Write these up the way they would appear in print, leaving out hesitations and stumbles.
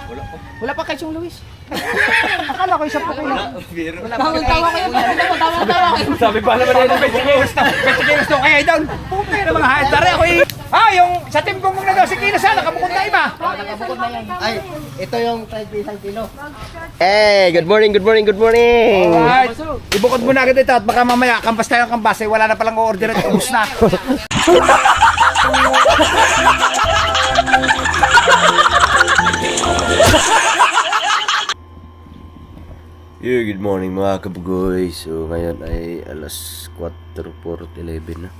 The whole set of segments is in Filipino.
Wala pa kay Chong Luis. Akala ko isa pa kayo. Wala pa kayo. Tawa kayo. Sabi pa naman nila, 20 kilos to kaya doon. Puta na mga hayat. Dari ako yung sa team kong mga 12 kilos nakabukod na iba. Nakabukod na yan. Ay, ito yung 1 kilo. Hey, good morning. Alright. Ibukod mo na agad ito at baka mamaya kampas tayo ng kampas wala na palang order at ubus na. Good morning mga kabugoy. So ngayon ay alas 4:11 na.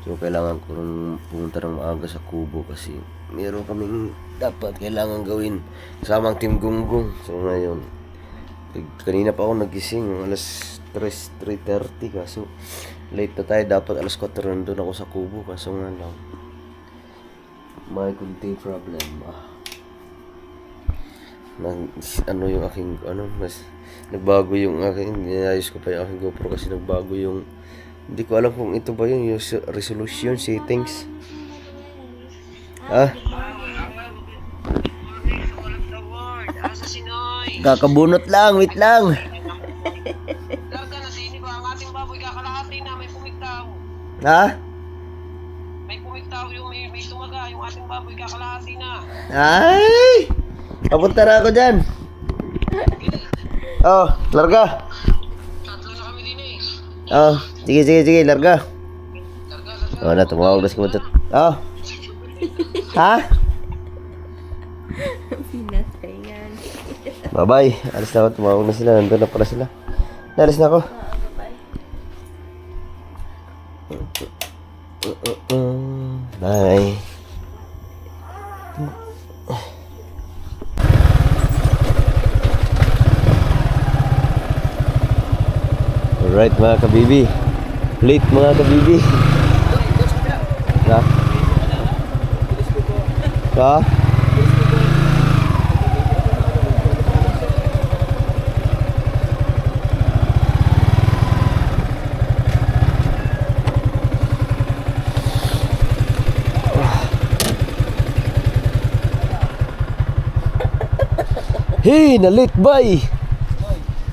So kailangan ko rin pumunta ng maaga sa Kubo kasi meron kaming dapat kailangan gawin kasamang Team Gunggong. So ngayon, kanina pa ako nagising alas 3:30 kaso late na tayo. Dapat alas 4 nandun ako sa Kubo kaso nga lang may kunting problem. Ano yung aking mas nagbago yung aking inayos ko pa yung aking GoPro kasi nagbago yung hindi ko alam kung ito ba yung resolution settings. Kakabunot lang, wait lang. Larga na sini ba ang ating baboy kakalahati na may pumigtaw. May pumigtaw yung may tumaga yung ating baboy kakalahati na. Ay! Papunta na ako dyan. Oh, larga. Tatlo na kami din eh. Oh, sige, larga. Larga. Oh, na tumawag na si Kumatot. Oh. Ha? Pinasayan. Bye-bye. Alis na ako, tumawag na sila. Nandun na pala sila. Alis na ako. Bye. Alright mga kabibi. Late mga kabibi. Ha? Hey, na-late bay.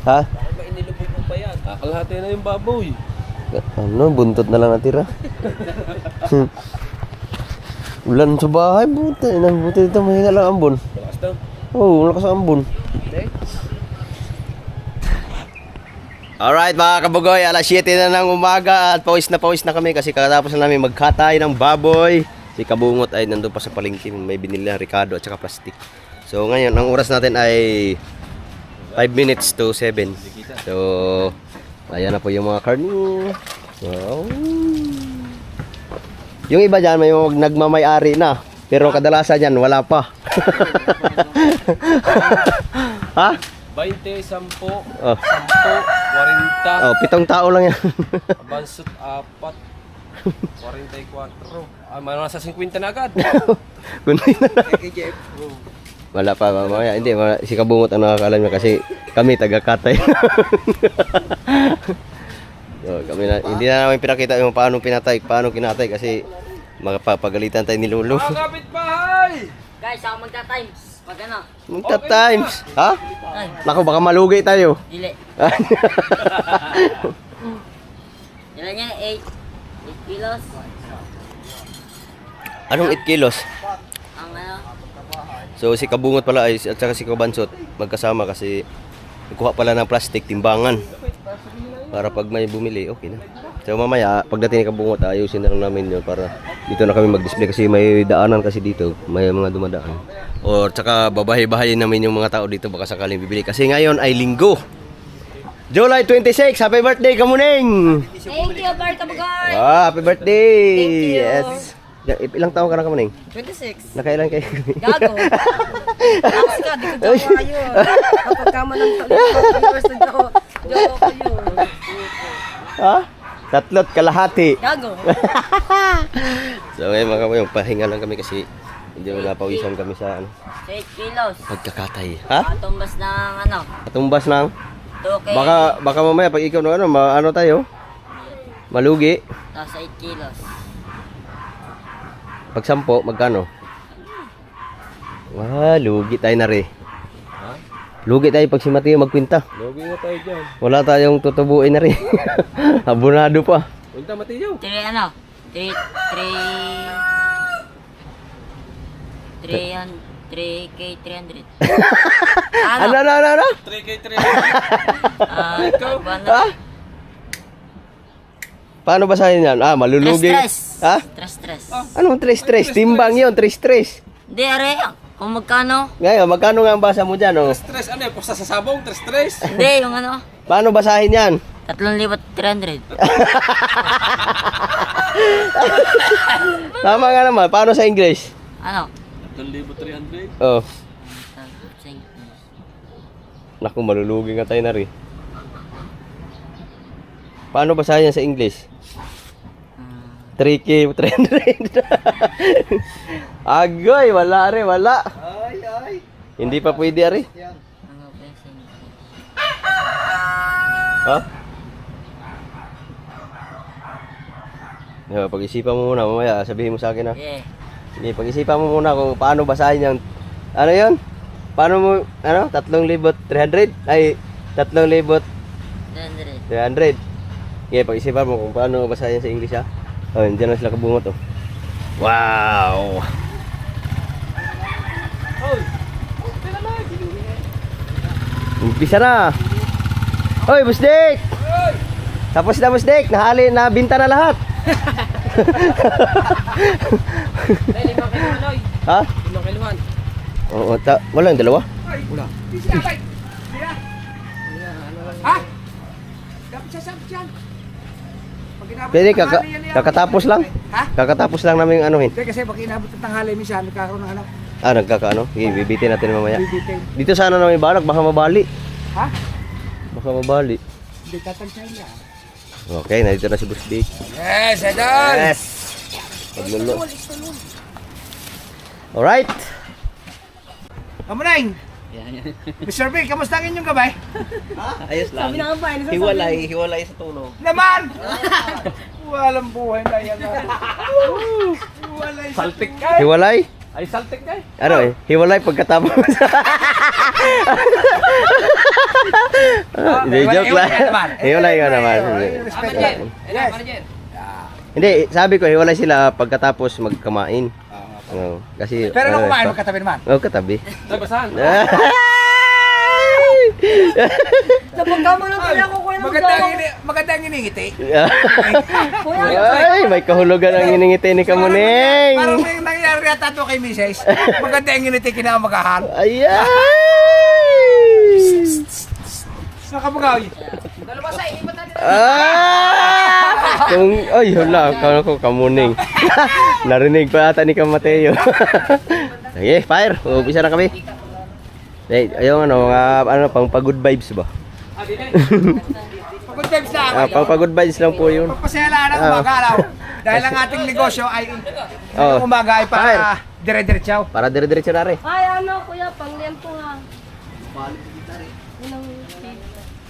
Ha? Kalahati na yung baboy. Ano, buntot na lang natira. Ulan sa bahay, buti. Buti dito, mahina lang ambon. Lakas daw. Oo, lakas ang ambon. Alright mga kabugoy, alas 7 na ng umaga at pawis na kami kasi kakatapos na namin magkatay ng baboy. Si Kabungot ay nandun pa sa palengke, may binili na Ricardo at saka plastic. So ngayon, ang oras natin ay 5 minutes to 7. So, ayan na po yung mga karne. Wow. Yung iba dyan, may nagmamay-ari na. Pero kadalasan yan, wala pa. Ha? 20, 10, 10, 40. Oh. 7 tao lang yan. Abansot 4. 44. Ano nasa 50 na agad. Kunay na lang. Wala pa mamaya. Hindi, si Kabungot ang nakakalam niya kasi kami taga-katay. So, hindi na namin pinakita yung paano pinatay, paano kinatay kasi magpapagalitan tayo ni Lolo. Mga kapitbahay! Guys, ako magta-times. Pag ano? Magta-times. Ha? Naku, baka malugi tayo. Dili. Ilan yan? 8 kilos. Anong 8 kilos? Ang ano? So si Kabungot pala ay, at saka si Kabansot magkasama kasi nagkuha pala ng plastic timbangan para pag may bumili okay na. So mamaya pagdating ni Kabungot ayusin na lang namin yun para dito na kami mag-display kasi may daanan kasi dito, may mga dumadaan. O tsaka babahay-bahayin namin yung mga tao dito baka sakaling bibili kasi ngayon ay linggo. July 26, happy birthday Kamuning! Thank you, Bart Kabugoy! Happy birthday! Thank you. Yes. Ilang taon ka na Kamuning? 26. Nakailan kayo? Gago. Tapos ka, di ko jowa kayo. Kapag kama ng viewers na jowa kayo. Ha? 3 kalahati. Gago. So ngayon mga kamuning, pahinga lang kami kasi hindi mo napawisan kami sa 8 kilos. pagkakatay. Ha? Patumbas ng ano? Katumbas lang. 2 Baka mamaya pag ikaw ano, ano tayo? Malugi. Tapos 8 kilos. Pag 10, magkano? Lugi tayo na rin. Lugi tayo pag si Mateo magkwinta. Logi nga tayo dyan. Wala tayong tutubuin na rin. Abonado pa. Punta Mateo. 3 ano? 3K 300. Ano? 3K 3. Ha? Paano basahin yan? Ah, malulugi. Stress. Ha? Stress. Anong tres-tres? Timbang yun, tres-tres. Hindi, are. Kung magkano? Ngayon, magkano nga ang basa mo dyan? Oh? Stress ano eh, pusta sa sabong, stress. Hindi, yung ano. Paano basahin yan? 3,300. Tama nga naman. Paano sa English? Ano? 3,300. Oh. Naku, malulugi nga tayo na rin. Paano basahin yan sa English? 3K 300. Agoy, wala rin, wala. Ay. Hindi pa pwede rin. Ha? Pag-isipan mo muna, mamaya sabihin mo sa akin ha. Yeah. Sige, pag-isipan mo muna kung paano basahin yung... Ano yun? Paano mo, 3,300? Ay, 3,300. 300. Sige, pag-isipan mo kung paano basahin sa English ha. Oh, dyan na sila kabungot oh. Wow! Umpisa na! Hoy, Busdik! Tapos na, Busdik! Nahali, nabinta na lahat! Ha? 5 kiluhan. Oo, wala yung dalawa? Wala. Ha? Dapat sasabit yan. Pag inabot Pwede, ng tanghali yan, yan. kakatapos lang. Ha? Kakatapos lang namin yung anuhin. Hindi kasi pag inabot ng tanghali minsan, nagkakaroon ng ano, Ah, nagkakaano? Sige, bibitin natin mamaya. bibitin. Dito sana namin balak, baka mabali. Ha? Baka mabali. Hindi tatansyahin niya. Okay, nandito na si Busdik. Yes, idol! Yes! Paglulo. Alright! Kamuneng! Mr. B, kamusta ang inyong gabay? Ayos lang. Hiwalay sa tulog. Naman! Walang buhay na yan. Walay Saltik ka. Hiwalay? Ay, saltik ka. Ano eh? Hiwalay pagkatapos. Hindi, joke lang. Hiwalay nga naman. Respect lang. Yes. Hindi, sabi ko, hiwalay sila pagkatapos magkamain. Oo, kasi... Pero nung kumain, pa- magkatabi naman. Oo, katabi. Labasan. Sa pagkama ng tala ko, kuya Maganda ang iningiti. Ay, may kahulugan ang iningiti ni Kamuning. Parang may nangyari yata ito kay Mrs. Maganda ang iningiti kinamagahan. Ayay! Nakabagaw. Kung, ay, hala, kano ko Kamuning. Narinig pa ata ni Kamateo. Okay, fire. Umpisa na kami. Ayun, pang pag-good vibes ba? Pagod vibes na ako. Pang pag-good vibes lang po yun. Pagpasayalaan ng umaga araw. Dahil ang ating negosyo ay Oh. umaga ay para dire-diretsaw. Para dire-diretso na rin. Ay, ano, kuya, pang-liempo nga.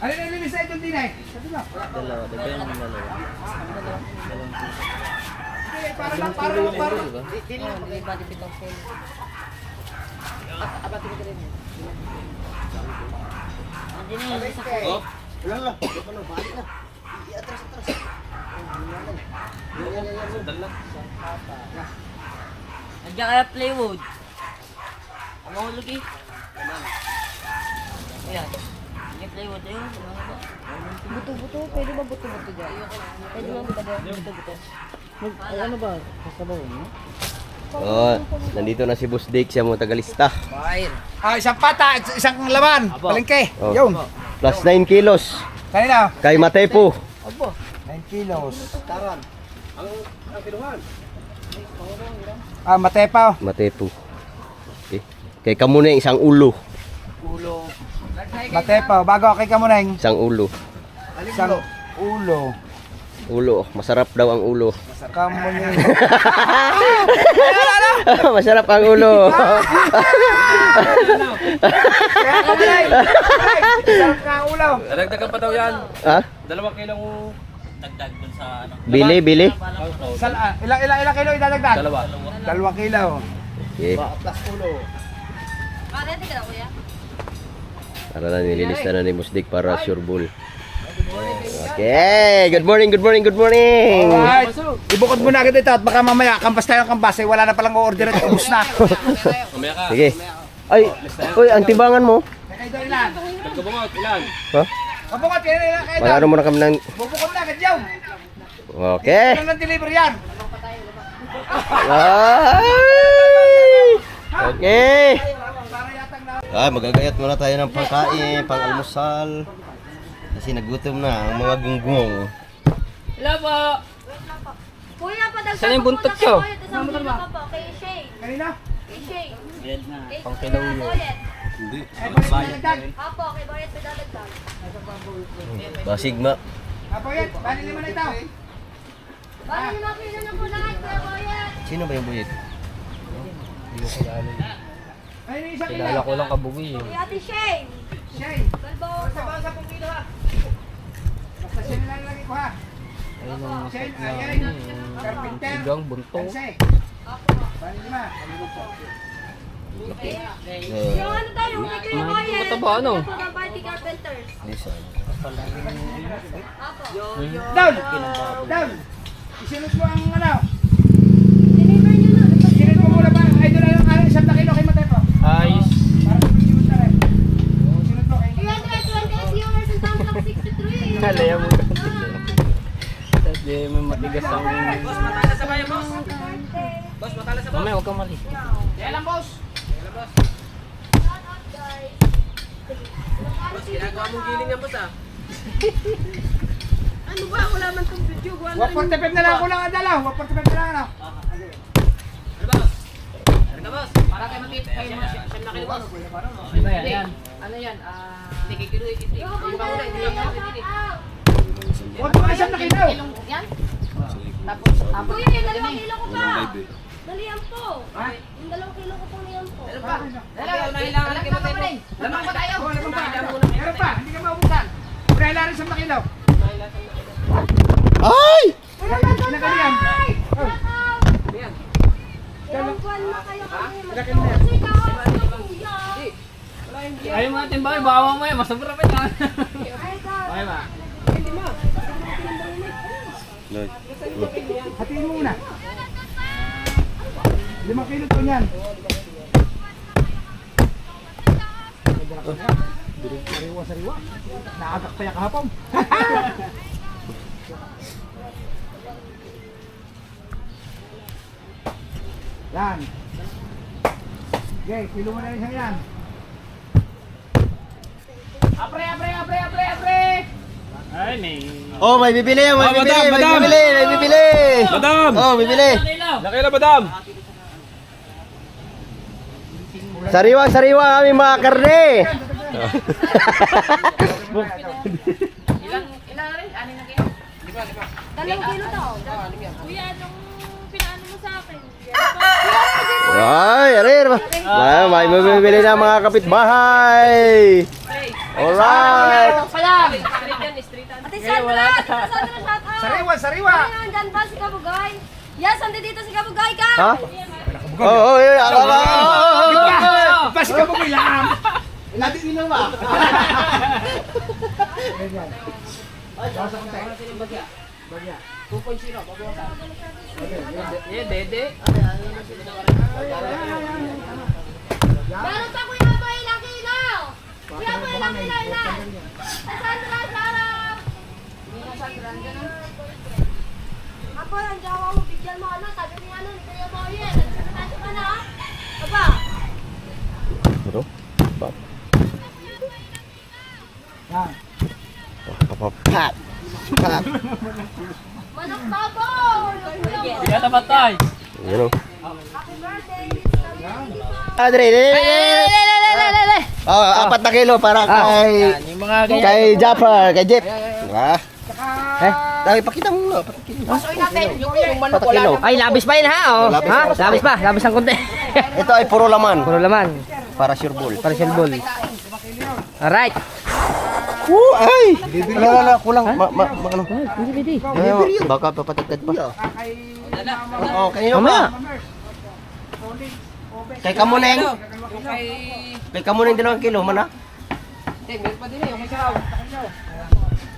Ano na nililis na itong dinay? Sabi mo. Para lang. Nandiyan kaya plywood. Ang mahulog eh. Ayan. Yung plywood ayun. Buto-buto. Pwede ba buto-buto dyan? Pwede ba buto-buto? Ano ba? Kasabaw mo? Oh, nandito na si Boss Dick, siya mo tagalista. Isang pata, isang laman. Palengke. Oh. Yun. Plus 9 kilos. Kanina. Kay Matepo. 9 kilos. Ang kiluhan. Matepaw. Matepo. Okay. Kay Kamuning, isang ulo. Matepaw. Bago kay Kamuneng. Isang ulo. Isang ulo. Ulo. Masarap daw ang ulo. Kamuneng. Masarap ang ulo. Kaya Kamuneng. Sarap ka ang ulo. Dagdagan pa daw yan. Ha? 2 kilong Dagdag dun sa ano. Bili. Ilang kilo idadagdag? 2. 2 kilo. Okay. Plus ulo. Ready ka na, kuya? Para na nililista na ni Musdik para sure ball. Okay, good morning, good morning, good morning. Alright. Ibukod mo na agad ito at baka mamaya kampas tayo ng kampas eh, wala na palang order at ubus na. Mamaya ka. Sige. Ay, uy, ang timbangan mo. Kaya daw ilan? Nagkabungot, ilan? Ha? Kabungat, kaya ilan kayo daw? Magano muna kami ng... Bubukod na agad yaw. Okay. Ilan ng delivery yan? Ay! Okay. Magagayat muna tayo ng pagkain, pang-almusal. Kasi nagutom na ang mga gunggong. Hello po! Kuya, padagdag Saan yung ko buntot muna ko? kay Boyet, isang kilo pa po, kay Shay. Kanina? Kay Shay. Pang kilaw yun. Boyet. Eh, balik na Apo, kay Boyet may dadagdag. Basigma. Apo yan, bali lima na ito. Bali 5 kilo na po lahat, Kuya Boyet. Sino ba yung buyit? Ayun yung isang Kilala ilaw. ko lang kabugoy eh. Kay Ate Shay. Shay, Balbaoso. basta 10 kilo ha. Basta siya lang lagi ko ha. Ayun ang Shay, sakit na ayun. Carpenter. sigang bunto. Shay. Bali lima. Yung ano tayo, kay Kuya Boyet. mataba, ano? Ito ng Party Carpenters. Apo. Down! Down! Isinod mo ang ano? Deliver nyo na. Isinod mo muna ba? Ay, doon lang ang 1 kilo kay Matay po. Ayos. Para sa mga imunta rin. Isinod mo kay 320 viewers and thumbs up 63. Halaya mo. Hindi mo matigas ang... Mamaya, huwag kang mali. Kaya lang, boss. Ano ba? Wala man tong video. Wag 45 na lang ko lang ang dalaw. Wag 45 na lang ano. Wag mo isang nakinaw. Kuya, yung 2 kilo ko pa. Dalihan po. Yung 2 kilo ko pong niyan po. Meron pa, meron pa. Hindi ka maubusan. Purela rin sa nakinaw. Ay! Nakalian. Ilang buwan na kayo kami Laki na yan. Kasi kaos ko, kuya. Ayaw mo natin ba? Bawang mo yan. Masabra pa yan. Ay, God. Okay ba? Hatiin mo muna. 5 kilo to niyan. Sariwa-sariwa. Nakagak pa yan kahapon. Yan. Okay, kilo mo na rin siya yan. Apre! Ay, may... Oh, may bibili, may Oh, bibili, madam, may madam. bibili, may bibili. Madam! Oh, bibili. Nakila ba, Dam? Sariwa-sariwa ang aming mga karne. Dalawang kilo daw. Kuya, anong pinaano mo sa akin? Ay, arir. May bibili na mga kapitbahay. Alright. Ate Sandra! Ate Sandra, shout out! Sariwa! Ay, nandyan ba si Kabugay? Yes, andi dito si Kabugay ka! Ha? Oh, Basi ka mo kailangan! Natin ino ba? Dede. Meron pa Kuya Boy, ilang kilo? Kuya Boy, ilang kilo, ilan? Ate Sandra, shout out! Apo, ang jawa mo, bigyan mo ano, sabi ni ano, ni Kuya Boy, nagsasabi ka na, ha? Aba, Bro. Yan. Pat. Pat. manok babo! Kuya Boy, Kaya tapat tayo. Yun oh. happy birthday, Mr. Adre. Oh, 4 na kilo para kay Yung mga ganyan. kay Japper, kay Jeep. Ah. Dahil pakita mo na, pakita. Patakilo. Ay, labis pa yun ha, oh. Labis, Ha? labis. Labis pa, labis ang konti. Ito ay puro laman Puro laman. para sure ball. Para sa ball. Alright. Ay! Wala, kulang. Ano? Hindi, hindi. Baka papatagtad pa. Oo, kanino Mamaya. pa? Kay Kamuneng. Kay Kamuneng 2 kilo man ha? meron pa din eh, yung ikaw.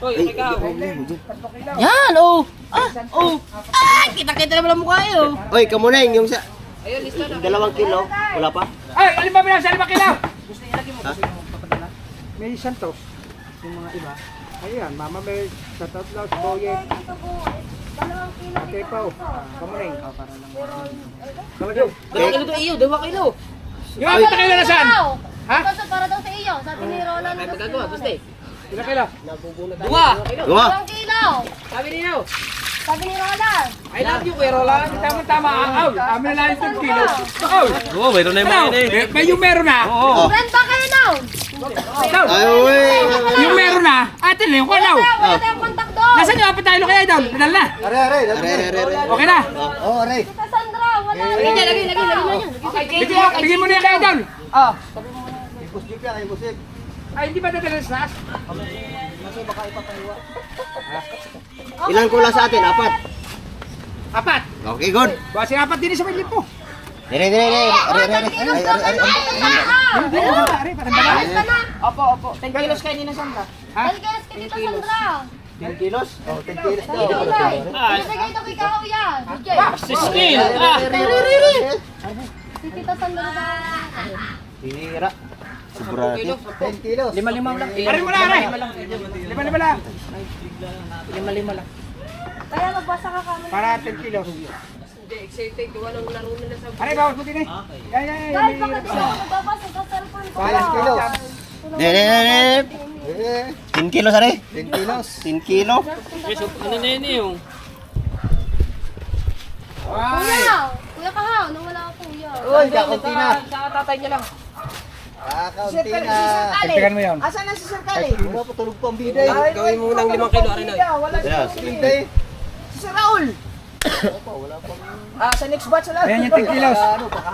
Hoy, ikaw. Yan, oh. Kita-kita naman ang mukha yun. Oy, kamuneng, yung sa... Ayun, lista na. 2 kilo. Wala pa? Ay, alin ba binasa? 5 kilo? May Santos, yung mga iba. Ayan, Mama Mel, sa Tatlaw, si Boye, Dito po, 2 kilo. kay Pao, Kamuning. Dalawa kilo to iyo, 2 kilo. Yung 4 kilo na saan? Ha? Ito para daw sa iyo, sabi ni Roland. Ay, magagawa, gusto eh. Ilang kilo? Dua. Gawa. 2 kilo. Sabi niyo. Sabi ni Roland. I love you, Kuya Roland. Tama. Amin na lang yung 10 kilo. Aw! Oo, mayroon na yung mga yun eh. May yung meron na. Friend ba kayo now? Daw. Ay, uy. Yung meron na. Atin lang yung kalaw. Wala tayong kontak doon. Nasaan yung 4 kilo kaya daw? Nadal na. Are. Okay na. Oh, are. Kita Sandra, wala. Lagi na yan. Bigyan mo niya kaya daw. Oh. Ay, hindi ba dadala sa taas? Ilan kulang sa atin? 4. 4. Okay, good. Basin 4 din sa Pilip po. Dire. Are. Hindi ko ba? Are, parang dala. Opo. 10 kilos kayo ni na Sandra. Algas ka dito Sandra. 10 kilos? Oh, 10 kilos daw. Sige ito kay Kao yan. Okay. Siskin! Si Tita Sandra daw. Hira. Sobra natin. 10 kilos. 5 lang. Are mo na, are. 5 lang. 5 lang. Kaya magbasa ka kami. Para 10 kilos. Hindi, excited. Gawa ng laro nila sa... Are, bawas mo din eh. Yan. Guys, baka di ako magbabasa sa cellphone ko. 10 kilos. Dire. 10 kilos, are. 10 kilos. 10 kilo. Ano na yun yung? Kuya Kahaw, nung wala ako kuya. Uy, kakunti na. Sa tatay niya lang. Kakunti na. Tignan mo yun. Asan na si Sir Kali? Wala pa tulog pa ang biday. Gawin mo ng 5 kilo, Arinoy. Yes. Si Sir Raul. Sa next batch lang. Ayan yung 10 kilos.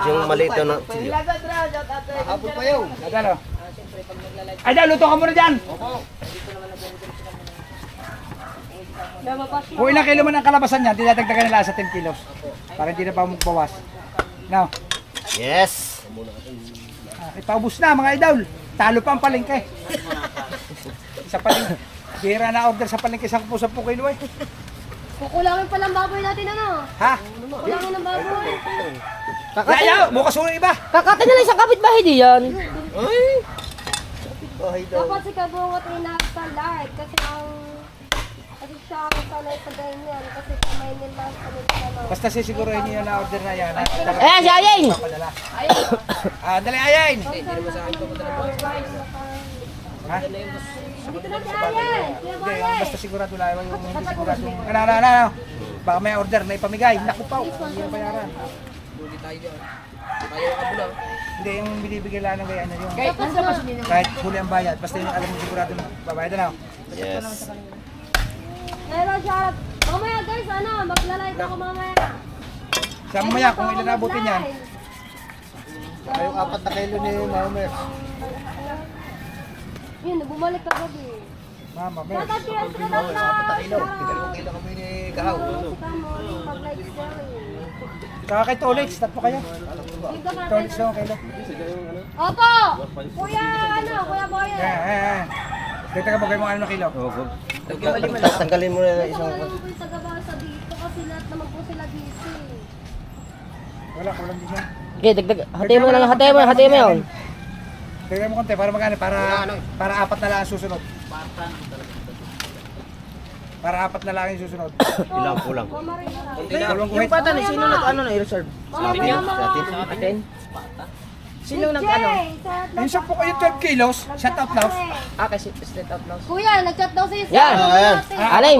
Yung maliit daw na silyo. Hapon pa yun. Nadalo. Ay, daw, luto ka muna dyan. Kung ilang kilo man ang kalabasan niyan, dinadagdagan nila sa 10 kilos. Para hindi na pa magbawas. No. Yes. Ipaubos na mga idol. Talo pa ang palengke. Sa palengke. Bira na order sa palengke 10 kilo eh. Kukulangin pa lang baboy natin ano? Ha? Kukulangin ng baboy. Yayaw, bukas ulo iba. Kakatay na lang isang kapitbahay di yan. Dapat si Kabungot ay nagsa-live kasi siya ang sanay sa ganyan kasi kamay nila sa nila. Basta sisiguruhin niyo na order na yan. Eh, si Ayeng! Dali ayain. Ha? Dito na si Ayen! Kuya Hindi, Boye! basta sigurado lang yung hindi sigurado. Ano. Baka may order na ipamigay. Naku pa, hindi na bayaran. Hindi, yung binibigay lang ng gayaan yung kahit huli ang bayad. Basta yung alam mo sigurado babayad na. Yes. Meron siya. Mamaya guys, magla-live ako mamaya. Sa mamaya, kung ilan nabutin yan. Yung 4 na kilo ni Mama. Yun, bumalik ka gabi. Mama, may. Dapat siya sa kilo. Kilo kami ni Kahaw. Pag-live Saka kay Tolix, 3 kayo. Tolix lang kilo. Opo! Kuya, Kuya Boye. Kita ka bagay mo ano na kilo? Tanggalin mo na Ito isang... na naman po yung taga-basa dito kasi lahat naman po sila busy. Wala, kulang din yan. Okay, dagdag. Hatayin mo yun. Tignan mo konti para magkano, para 4 na lang ang susunod. Para 4 na lang yung susunod. Ilang kulang. Mama rin na. Yung pata ni sino nag-ano na i-reserve? Atin? Sino nag-ano? Yung 10 kayo 12 kilos, shut out now. Kasi straight out now. Kuya, nag-chat daw sa'yo. Yan. Ayan. Alim.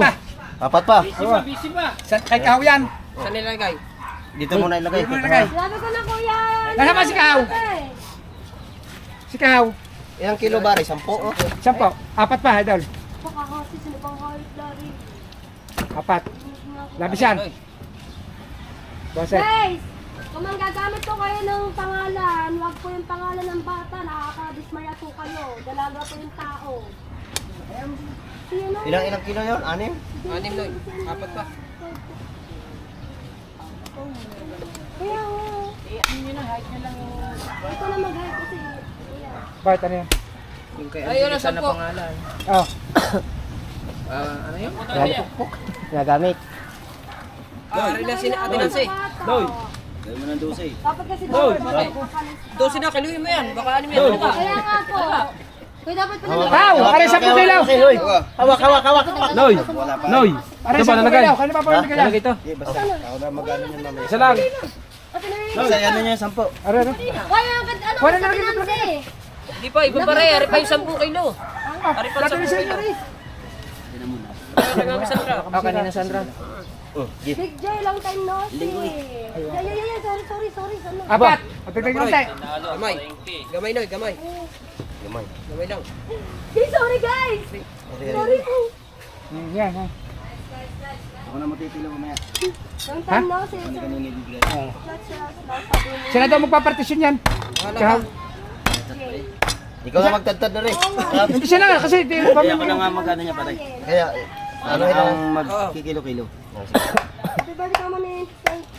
4 pa. Busy pa. Kay Kahaw yan. Saan nilagay? Dito muna ilagay. Dito mo ilagay. Sabi ko na kuya. Nasaan ba si Kao? Si Kahaw. Ilang kilo bari? 10? Oh. 10. 4 pa, idol. Baka kasi sino pang kahit lari. 4. Labis yan. Bose. Guys, kung gagamit ko kayo ng pangalan, wag po yung pangalan ng bata, nakaka-dismaya po kayo. Dalaga po yung tao. Sino? Ilang kilo yun? 6? 6 Loy. 4 pa. Kaya ito na mag-height kasi. Kuya. Bakit ano yan? Yung kay Ayun, Angelica na 10. pangalan. Oh, Ano yun? ginagamit. Rin na sila, Ate Nancy. Doy. Gawin mo ng 12. Dapat kasi doy. 12 na, kiluhin mo yan. Baka ano yan. Kaya nga po. Kaya dapat pa naman. Pao, kare 10 kilaw. Hawak. Noy. Noy. Kare 10 kilaw. Kaya pa pa kilaw. Ito. Isa lang. Ano niya 10? Are. Wala ano? Wala na lagi Nancy. Di pa, iba pa rin. Ari pa yung 10 kilo. Ari pa Plato ni 10 Sir kilo. Marie. Ari nga Sandra. Oh, kanina Sandra. Big J, long time no see. Yeah. Sorry. Ano? Apat. Pagpipig ng tayo. Gamay. Gamay Noy, gamay. Gamay lang. Hey, sorry guys. Sorry po. Yan, ha. Long time no see. Sila daw magpapartisyon yan. Kaya, Ikaw na magtadtad na rin. hindi siya na kasi hindi Ako na nga magkano niya pare. Kaya, ano ang magkikilo-kilo. Happy birthday ka mo ni.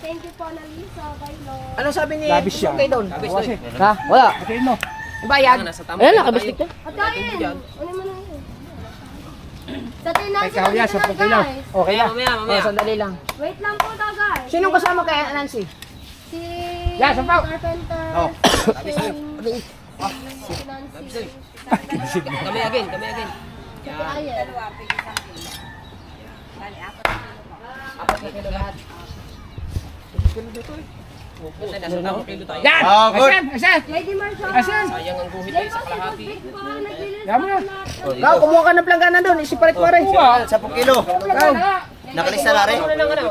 Thank you po, Annalisa. Bailo. Ano sabi ni labis siya. Okay doon? Kasi, Ha? Wala. patayin mo. Bayad. Nasa tama. Ayan, nakabistik na. At kain. Ano mo na yun? Sa Kay Nancy, Kahawya, nandito 10 na, kilaw. guys. Okay na. Mamaya. Sandali lang. Wait lang po daw guys. Sinong kasama kay Nancy? Si Yeah, sampaw. Carpenter. Oh. Si Nancy. Gamay again. Si Ayen. Nasa tamang kilo tayo. Yan! good. Asan? Lady Marshall. Asan? Sayang ang guhit Lady tayo sa Marshall, kalahati. big pa. Naglilis Yan mo na. Ikaw, kumuha ka ng planggana doon. Isiparit mo rin. 10 kilo. Ikaw. Nakalista na rin. Ano lang ano?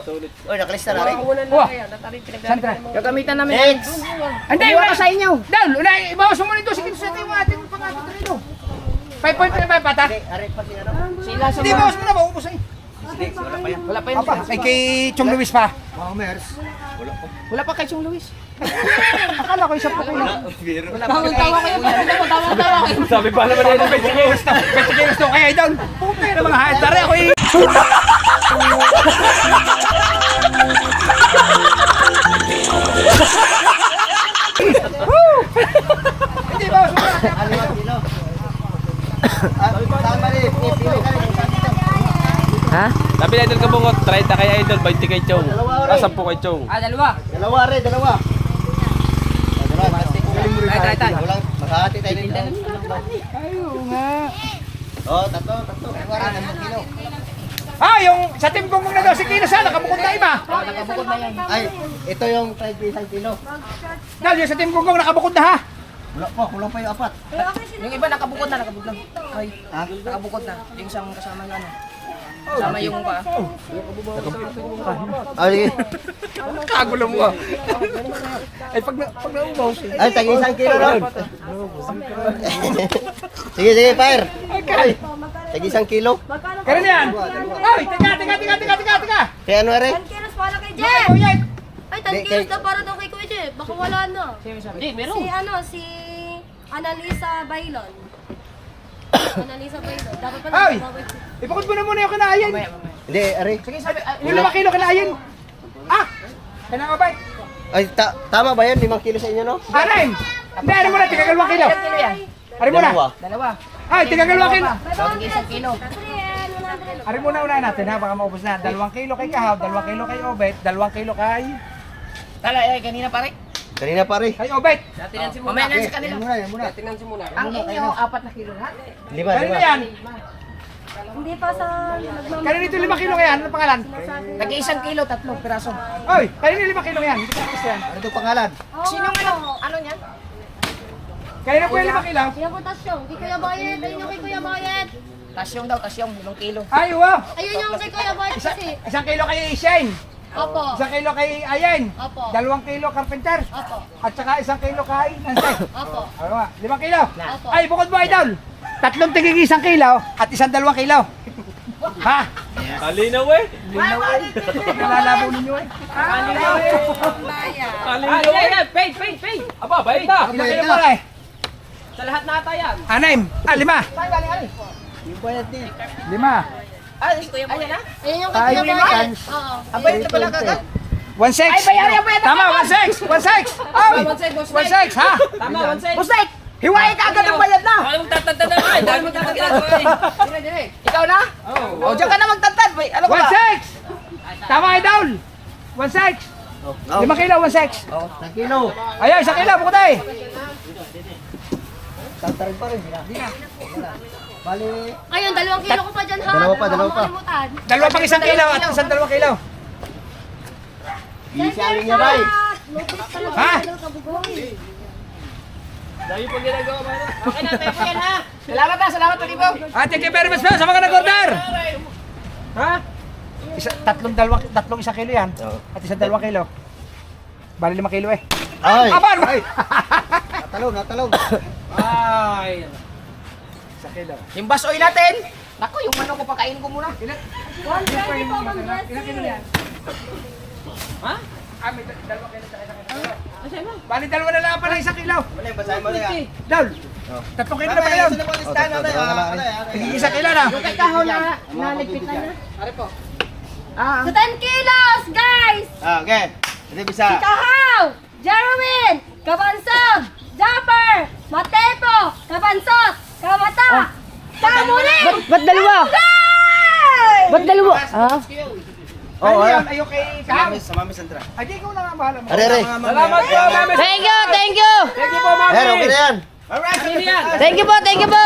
Oy, nakalista na rin. Kukunan Wah. lang kaya. Nataling Sandra. Gagamitan namin. Next. Hindi, Iwan wala ka sa inyo. Dal, unay, ibawas mo muna ito. Sige, sa yung ating pang-atot na ito. 5.5 pata. Aray pa siya. Sila sa Hindi, ibawas mo na. Maubos ay. Wala pa yun. Apa, ay kay Chong Luis pa. Wala pa kay Chong Luis. Akala ko isa po kayo. Bangon tawa kayo. Bangon tawa kayo. Sabi pa naman nila, 20 kilos na. 20 kilos na kaya idol. Puta na mga hayat. Tara, ako eh. Hindi, ibawas mo na. Tama rin. Pili ka rin. Ha? Sabi na idol kabungot, 30 kay idol, 20 kay Chong. 10 kay Chong. Dalawa. Dalawa rin, dalawa. Tay. Walang makahati tayo dito. Ayaw nga. Oh, tatlo. Wala na kilo. Ah, yung sa team kong na daw si Kino sana, kabukod na iba. Ay, ito yung 1 kilo. Dahil yung sa team kong nakabukod na ha. Wala pa, kulang pa yung 4. Yung iba nakabukod na. Ay, Ha? nakabukod na. Yung isang kasama nga na. Kasama yung pa. Ay, Kagulo mo ah. Ay, pag naubaw siya. ay, tagi 1 kilo ron. Sige, fire. Ay, tagi 1 kilo. Kaya na yan. Ay, teka. Kaya ano, Eric? 10 kilos para kay Ay, Jeff. kuya. Ay, 10 kilos na para daw kay Kuya Jeff. Baka wala na. Hindi, meron. Si Annalisa Bailon. Annalisa Bailon. Dapat pala Ay! Ipakot mo na muna yung kinaayin. Hindi, Eric. Sige, sabi, 5 kilo kinaayin. Ah! Kaya nga ba? Ay, tama ba yan? 5 kilo sa inyo, no? Aray! Hindi, ano mo na, tiga 2 kilo. Kilo yan. Ari mo na. Dalawa. Ay, tiga 2 kilo. Sige, 1 kilo. Ari mo na unahin natin ha, baka maubos na. 2 kilo kay Kahaw, 2 kilo kay Obet, 2 kilo kay... Kanina pare. Kanina pa rin. Kay Obet. Mamaya na sa kanila. Yan muna. Tinansin mo na. Ang inyo, 4 na kilo lahat. 5. Kaya na yan. Hindi pa sa Kaya dito 5 kilo kaya, ano pangalan? Tagi 1 kilo, 3 piraso. Oy, kaya na 5 kilo yan. Hindi ko tapos yan. Ano itong pangalan? Sinong ano niyan? Kaya na po yung 5 kilo. Pinapuntasyon. Kay Kuya Bayet. Ayun yung kay Kuya Bayet. Tasyong daw, 5 kilo. Ay, wow. Ayun yung kay Kuya Bayet kasi. 1 kilo kay Shane. Opo. 1 kilo kay Ayen. Opo. 2 kilo Carpenter. Opo. At saka 1 kilo kay Nancy. Opo. Ano ba? 5 kilo. Opo. Ay, bukod mo idol. 3 tigig 1 kilo at 1 2 kilo. Ha? Alinaw eh. Nalalabo ninyo eh. Alinaw eh. Pay. Aba, bayad na. Ilang kilo mo eh? Sa lahat na ata yan. 6. 5. Saan galing ali? 5. Ayan na. Ayun yung kay Kuya Bayet. Oo. Abay, ito pala kagad. 1.6. Ay, bayaran mo yan. Tama, 1.6. 1.6. Oh, 1.6 ha? Tama, 1 cent. Bustek! Hiwain ka agad ang bayad na! Ako lang magtatanda na. Ikaw na? Oh, diyan ka na magtantad. Wait, ano ka ba? 1.6! Tama, idol! 1.6! 5 kilo, 1.6. Oh, 1 kilo. Ayan, 1 kilo, bukod tayo. Tantarin pa rin. Bali. Ayun, 2 kilo ko pa dyan ha. Dalawa pa. Makalimutan. Dalawa pang 1 kilo at isang 2 kilo. Isali niya, Ray. Ha? Dami pang ginagawa ba? Okay na, tayo yan ha. Salamat Olivo. Thank you very much sa mga nag-order. Ha? Tatlong 1 kilo yan. At isang 2 kilo. Bali 5 kilo eh. Ay. Aban! Natalog. Ay. 1 kilo. Yung basoy natin. Naku, yung manok ko pakainin ko muna. 120 po, Ma'am Ilang kilo yan? Ha? May 2 kilo sa 1 kilo. Bali 2 na lang pala 1 kilo. Basahin mo na yan. Daul. 3 kilo na pala yun. 1 kilo na. Kay Kaho na naligpit na niya. Pare po. So 10 kilos, guys! Okay. Ito bisa. Si Kahaw, Jerwin, Kabansog, Japper, Matepo, Kabansot, Kamata, Kamuli! Ba't dalawa? Ba't dalawa? Ha? Ano yan? Ayaw kay Kahaw. Sa Mami Sandra. Ay, di ko na nga bahala mo. Are. Salamat po, Mami. Thank you, thank you! Thank you po, Mami. Okay na yan. Kanina yan. Thank you po, thank you po!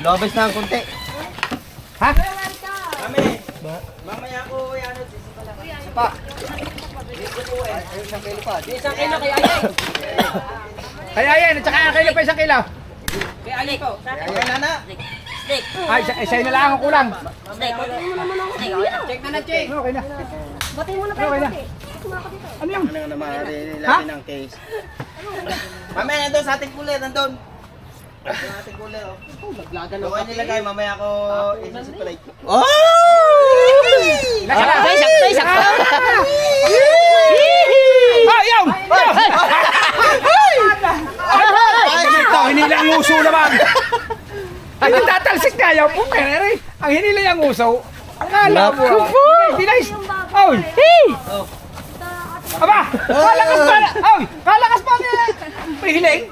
Lobes na ang kunti. Ha? Mamaya ko yan. Isang kilo kay Ayay. Kaya yan, at saka kilo pa 1 kilo. Kay Ayay po. Kaya nana. Ay, isa na lang ang kulang. Check na check. Okay na. Batiin mo na tayo, Okay na. bati. Batiin mo ako dito. Ano yung? Ano naman nilapin ng case. Mamaya nandun sa ating cooler, nandun. Sa ating cooler, oh. Doon nilagay, mamaya ko i-separate. Oh! Sakto. Ah, yun! Ito, hinila ang uso naman. Ay, natatalsik tayo. Pumere. Ang hinila yung uso. Akala mo. Hindi na is. Oy! Aba! Kalakas pa! Oy! Kalakas pa! May hiling!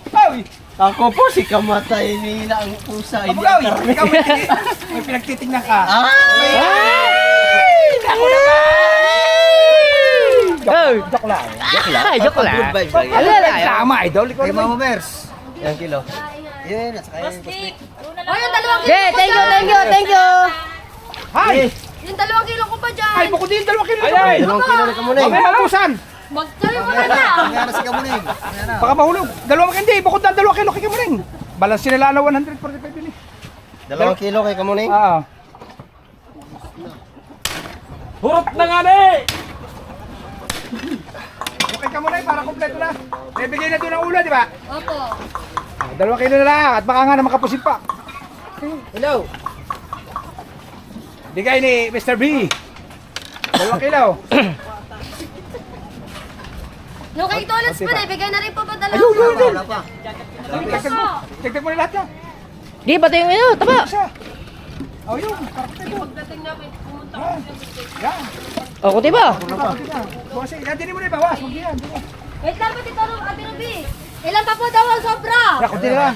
Oy! Ako po si kamatay nila ang pusa. Hindi Aba, ang oy! karne. Ikaw may pinagtitignan ka. Ay! Ako naman! Oh, Joke lang. ay, joke lang. Good vibes lang yan. Alala, tama, idol. Ikaw Kay naman. Mama Mers. Ilang kilo? Yun, at saka yung pustik. Oh, yung 2 kilo Okay, ko thank you, dyan. thank you, thank you! Hi! Yung 2 kilo ko pa dyan. Ay, bukod din 2 kilo. Ay! 2 kilo na kamuneng. Okay, mabusan. Magsabi mo na na. Nangyara si kamuneng. Baka mahulog. 2 hindi, bukod na 2 kilo kay Kamuning. Balance sila lalo 145 din eh. 2 kilo kay kamuneng. Oo. Hurot na nga na eh. Okay ka muna para kompleto na. Bibigay na doon ang ulo, di ba? Opo. 2 kilo na lang at baka nga na makapusin pa. Hello. Bigay ni Mr. B. 2 kilo. Yung kay Tolets pa na, bigay na rin po ba 2 Ayun, yun, yun. Wala pa. Dagdag mo na lahat yan. Di, pati yung ano, taba. Isa. Oh, yun. Perfecto. Yan. O, kuti ba? Bukas eh. Yan, dinin mo na ibawas. Huwag yan. dinin. Wait lang, Ate Ruby. Ilan pa po daw ang sobra? Yan, kunti na lang.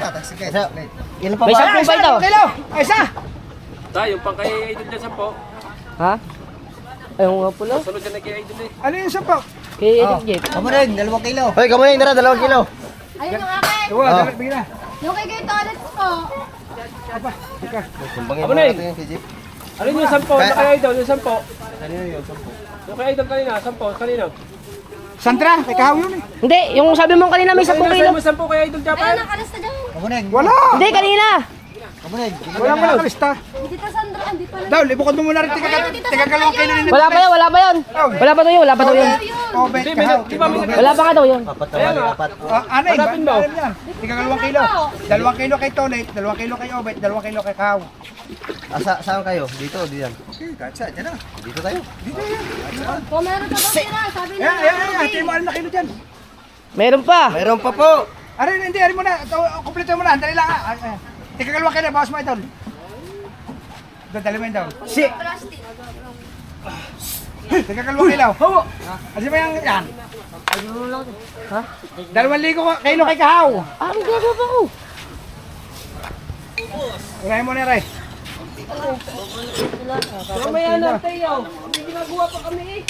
Ilan pa May ba? 10 pa ito. 2 kilo. Ay, isa. Tayo, pang kay Idol dyan 10. Ha? Ayaw nga pula. Sunod dyan na kay Idol eh. Ano yung sampo? Kay Edith Jeep. Kamuneng, 2 kilo. Hoy, kamuneng, tara, 2 kilo. Ayun yung akin. Diba, bigyan na. Yung kay Tolets po. Sumbangin Abo mo na eh. natin yung kay Jeep. Ano yung 10? Ano kay Idol? Yung 10? Yung kay Idol kanina, 10. Kanina. Sandra, kay Kahaw yun eh. Hindi, yung sabi mo kanina may 10 Kanina kilo. sa'yo mo 10 kay Idol Japan. Ayun, nakalista dyan. Kamuneng, Wala. Hindi, kanina. kamuneng. Wala mo nakalista. Hindi ta Sandra, hindi pa na. Daw, libukod mo muna rin. Tiga 2 kilo din. Wala pa yun, wala pa yun. Wala pa daw yun, wala pa daw yun. Oh, bet Kahaw. Di ba may Wala pa ka daw yun. Apat na bali, apat. Ano eh, Hanapin mo. yan. Tiga 2 kilo. 2 kilo kay Tonet, 2 kilo kay Obet, 2 kilo kay Kahaw. Saan kayo? Dito o diyan? Kahit saan, dyan na. Dito tayo. Kung meron ka ba tira, sabi Ayan, na. ayan, ayan. Tingin mo na kilo dyan. Meron pa. Mayroon pa po. Aray, hindi, aray mo na. Kompleto mo na. Dali lang. Tiga 2 kilo, bawas mo ito. Dali mo yun daw. Si. Tiga 2 kilo. Ano ba yung yan? Ha? 2 kilo kay Kahaw. Ah, ang gagawa pa ko. Unahin mo na, Ray. Mamaya na, Teo. May ginagawa pa kami eh.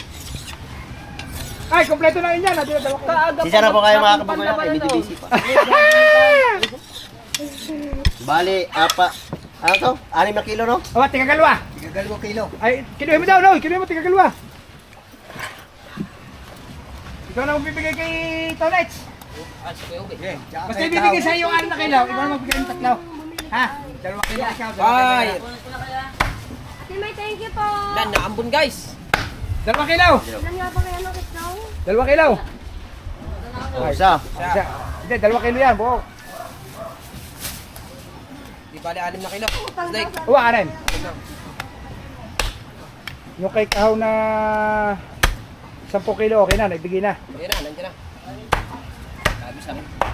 Ay, kompleto na yun yan. Dalawa ko. Kaaga Sisa na po kayo mga Panlaban kababayan, na, medyo ano. busy pa. Bali, ano to? 6 na kilo, no? Oh, tigagalwa. 2 kilo. Ay, kinuhin mo daw, no? Kinuhin mo, tigagalwa. Ikaw na magbibigay kay Tonets. Basta ibibigay sa iyo yung 6 na kilo. Ikaw na magbigay ng 3. Ha? 2 kilo ikaw. Ay! Ate May, thank you po. Yan, naambun guys. 2 kilo. Ilan nga ba kaya ng itaw? 2 kilo. Oh, isa. Isa. Hindi, 2 kilo yan, buo. Di bali 6 na kilo. Like, Uwa ka rin. Yung kay Kahaw na 10 kilo, okay na, naibigay na. ayun na, nandiyan na.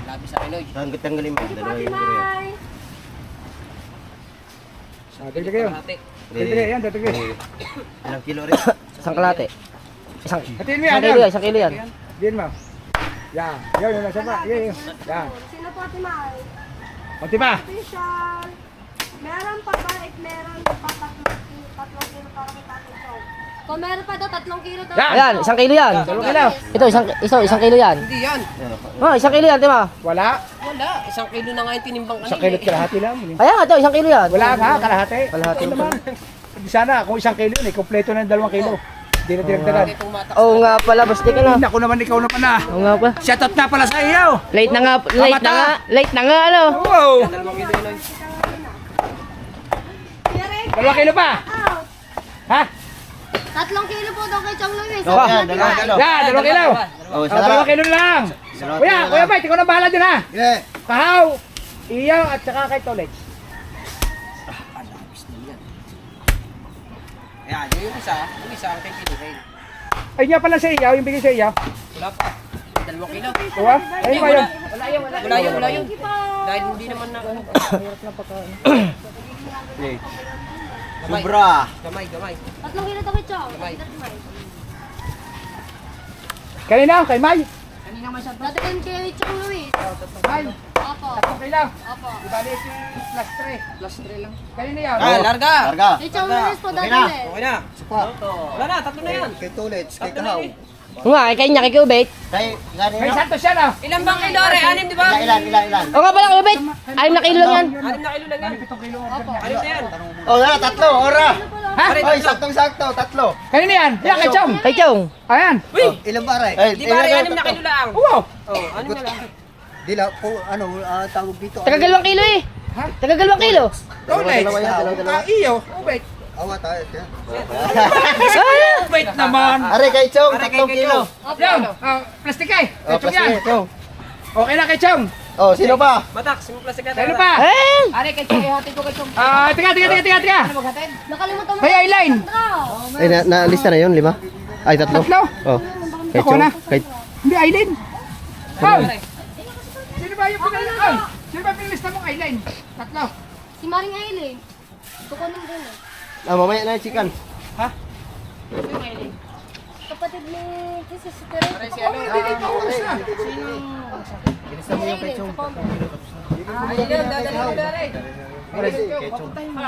Labi sa akin, Oy. Tanggalin mo. Thank you po, Dalawa Ate yung kilo yan. May. Dagdag yun. Dagdag yan, dagdag yun. Ilang kilo rin? Isang kalate. Hatiin mo yan, yan. Isang kilo yan. Diyan mo. Yan, yun, yun, nasa pa. Yan, yun. Yan. Sino po, Ate May? Kunti pa. Official. Meron pa ba? Meron pa 3 kilo para kay Tatay Chong. Kung meron pa daw, 3 kilo daw. Yan. Ayan, isang kilo yan. 2 kilo. Ito, isang kilo yan. Hindi yan. Oh, isang kilo yan, di ba? Wala. Wala. 1 kilo na nga yung tinimbang kanina. 1 kilo at kalahati lang. Ayan, ito, isang kilo yan. Wala nga, kalahati. Kalahati. Ito naman. Sana kung 1 kilo yun, kompleto na 2 kilo. Hindi na dinagdagan. Itong matak. Oo nga pala, basta ka na. Ako naman, ikaw naman na. Oo nga pa. Shoutout na pala sa iyo. Late na nga, late na nga, ano. Wow. 2 kilo yun, Oy. 2 kilo pa. Out. Ha? 3 kilo po daw kay Chong Luis. Oh, yan, 2 kilo. Yan, 2 kilo. Oh, Oh, 2 kilo lang. Kuya, Kuya Mike, ikaw na bahala dun ha. Yeah. Kahaw, Iyaw at saka kay Tolex. Ayan, yung isa ang kay Kinuhin. Ay niya pala sa Iyaw, yung bigay sa Iyaw. Wala pa. 2 kilo. Kuha? Ayun ba yun? Wala yun. Thank you po. Dahil hindi naman na ano. Sobra. Gamay. 3 kilo daw kay Chong. Kamay. Kanina, kay May. Dati kay Chong Luis. May, Opo. 3 kilo. Opo. Ibali si plus 3. Plus 3 lang. Kanina yan. Ah, larga. Larga. Kay Chong Luis po dati na. ulit. Okay na. Wala na, 3 na yan. Kay Tulets, kay Tatlo na Kahaw. eh. Oo nga, kay niya, kay Kubate. Kay, gani Kay na? Santos yan ah. Ilan bang kilo, Re? 6, di ba? Ilan? Oo nga pala, Kubate. 6 na kilo lang yan. 6 na kilo lang yan. 7 kilo order niya. 6 na yan. Oh, na, 3, ora. Ha? Oy, saktong-sakto, 3. Kanina yan. Yan, kay Chong. Kay Chong. Ayan. Ilang baray? Ay, Di ba, Re? 6 na kilo lang. Wow. Oh, 6 na lang. Dila po, tawag dito. Taga 2 kilo eh. Taga 2 kilo. Tolex. Dalawa yan, dalawa. Iyo. Wait. Awa tayo. Wait naman. Are kay Chong, Are 3 kay kilo. Yan. Plastic eh. Kay Oh, Chong yan. plastic, Chong. Okay na kay Chong. Oh, sino pa? Matak, simple plastic ka. Ano pa? Eh! Tiga. Nakalimutan mo. Kay Aileen. Ay, na-lista na yun, 5? Ay, 3. Tatlo. Oh. Kay Ako Chong. na. Kay... Hindi, Aileen. Oh. Sino ba yung pinalista? Ay, sino ba pinalista mong Aileen? 3. Si Maring Aileen. Kukunin din eh. Mamaya na yung chicken. Kapatid ni Jesus si Tere. Si ano? Ilista mo yung kay Chong. Ayun, dadali mo na, Re.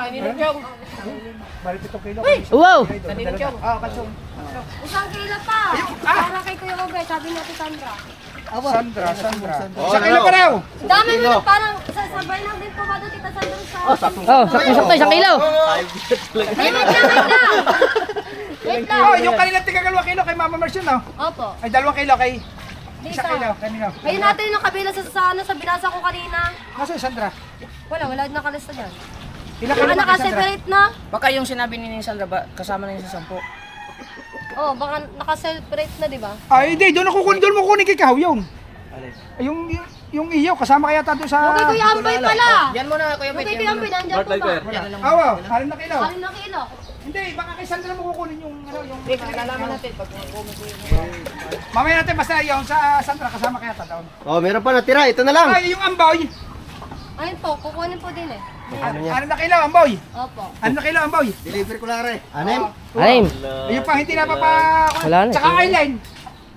Ininom Chong. Balik 7 kilo. Wow! Ininom Chong. Kay Chong. 1 kilo pa. Para kay Kuya Obe, sabi natin Sandra. Sandra. 1 kilo pa raw. Dami mo na parang sabay lang din po ba doon Tita Sandra sa... Oh, sakto, 1 kilo. Wait lang. Wait lang. Oh, yung kanila tiga 2 kilo kay Mama Mercian, no? Opo. Ay, 2 kilo kay... Dito. 1 kilo, kanina. Ayun natin yung kabila sa binasa ko kanina. Nasa yung Sandra? Wala nakalista dyan. Ilang kilo Baka ba kay Sandra? nakaseparate na. Baka yung sinabi ni Sandra ba, kasama na yun sa 10. Oh, baka nakaseparate na, di ba? Ay, hindi. Doon mo kunin kay Kahaw yun. Yung iyo, kasama kaya tayo sa... Yung kay Kuya Amboy pala. Yan muna, Kuya Yung kay Kuya Amboy, nandiyan po ba? Awa, 6 na kilo. 6 na kilo. Hindi, baka kay Sandra mo kukunin yung... Pinagalaman natin pag Mamaya natin basta yung sa Sandra, kasama kaya tayo. Oh, meron pa natira. Ito na lang. Ay, yung amboy. Ayun po, kukunin po din eh. 6 na kilo, amboy. Opo. 6 na kilo, amboy. Deliver ko lang rin. Anim? Anim. Yung pa, hindi na pa... Wala na. Tsaka Aileen.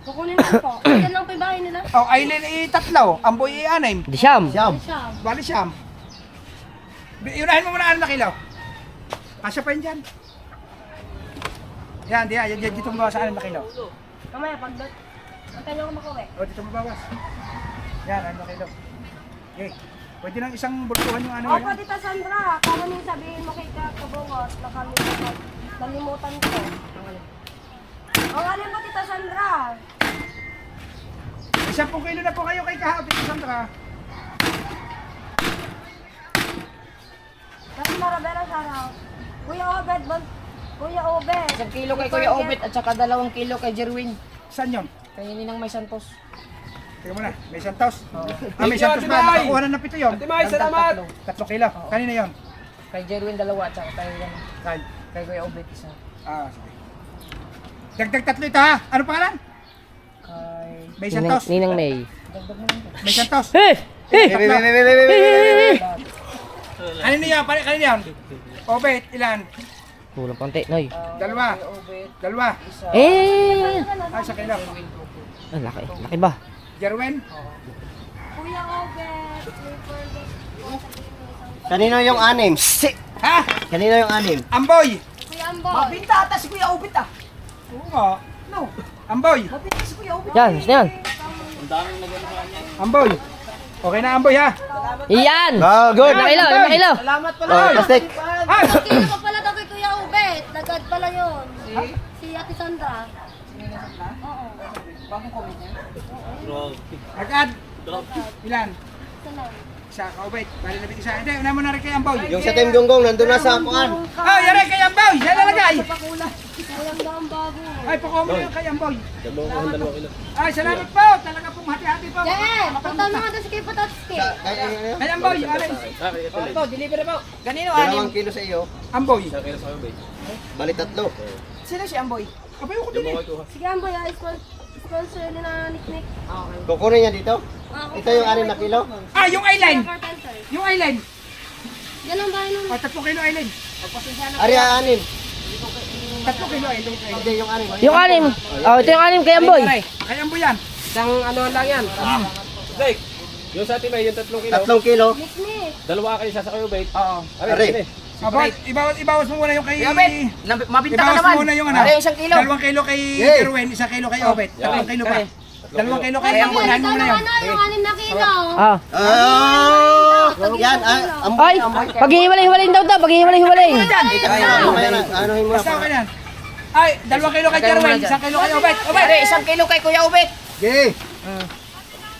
Kukunin din po. Yan lang po yung bahay nila. Oh, Aileen 3, amboy 6. Di siyam. Siyam. Siya. Bali siyam. Iunahin mo muna 6 na kilo. Kasya pa yun dyan. Yan, dito mo bawas sa 6 na kilo. Mamaya, pag doon. Antay nyo ako makuwi. O, dito mo bawas. Yan, 6 na kilo. Okay. Pwede nang isang bultuhan yung ano O, yan. pa Tita Sandra, kung ano yung sabihin mo kay Kabungot, nakalimutan ko. Ang alin mo, Tita Sandra? 10 kilo na po kayo kay Kahapon, Tita Sandra. Kasi Marabela, shoutout. Kuya Obed, Kuya Obed. 1 kilo kay Kuya Obet at saka 2 kilo kay Jerwin. Saan yun? Kay Ninang May Santos. Tingnan mo na, may Santos. May Thank you, Santos Ate ba? May. Nakakuha na ng 7 yun. Ate May, salamat! 3 kilo. Kanina yun? Kay Jerwin 2 at saka kay, Saan? kay Kuya Obet isa. Sige. Dagdag 3 ito ha. Ano pangalan? Kay... May Santos. Ninang May. May Santos. Hey! Ano niya? Kanina yun? Obet, ilan? Kulang konti, Noy. 2. 2. Eh! 1 kilo. Ang laki. Laki ba? Jerwin? Kuya Obed, Clifford. Kanino yung 6? Ha? Kanino yung 6? Amboy! Kuya Amboy. Mabinta ata si Kuya Obet ah. Oo nga. No. Amboy! Yan, gusto yan. Amboy! Okay na Amboy ha? Yan! Good! 5 kilo, 5 kilo. Salamat pala! Oh, plastic! Ay! Kilo pa pala daw kay Kuya Obed. Nagad pala yun. Si Ate Sandra. Oo. Agad! Ilan? Isa lang. Isa, kaubit. Bali na isa. Hindi, una mo na rin kay Amboy. Yung sa Team Gonggong, nandun na sa kuan. Ah, yari kay Amboy! Yan nalagay! Kulang daw ang bago. Ay, pakuha mo yung kay Amboy. Ay, salamat po! Talaga pong hati-hati po. Punta na nga doon si Kay Patatski. Kay Amboy, alin? Ito, delivery po. Ganino, 2 kilo sa iyo. Amboy. Bali 3. Sino si Amboy? Abay ko din eh. Sige, Amboy, sponsor din na Nick. Kukunin niya dito. Ito yung 6 na kilo. Ah, yung eyeline! Yung eyeline! Yan ang bahay nung... 3 kilo eyeline. Ari 6. 3 kilo eyeline. Hindi yung 6. Yung 6. Oh, ito yung 6 kay Amboy. Kay Amboy yan. Isang ano lang yan. Like, yung sa Ate May, yung 3 kilo. 3 kilo. Nick Nick. 2 kayo sa Kuya Obet. Oo. Ari. Abay, ibawas mo muna yung kay... Mabinta ka Ibawas naman. mo muna yung ano. Are, 1 kilo. 2 kilo kay Jerwin, 1 kilo kay Obet. 3 kilo pa. 2 kilo kay Amboy. Unahin mo muna yun. Yung 6 na kilo. Ah. Oh! Yan, Ay, paghihiwalay-hiwalay daw to, paghihiwalay-hiwalay. Ano mo Basta okay yan. Ay, 2 kilo kay Jerwin, 1 kilo kay Obet. Obet! Are, 1 kilo kay Kuya Obet. Okay.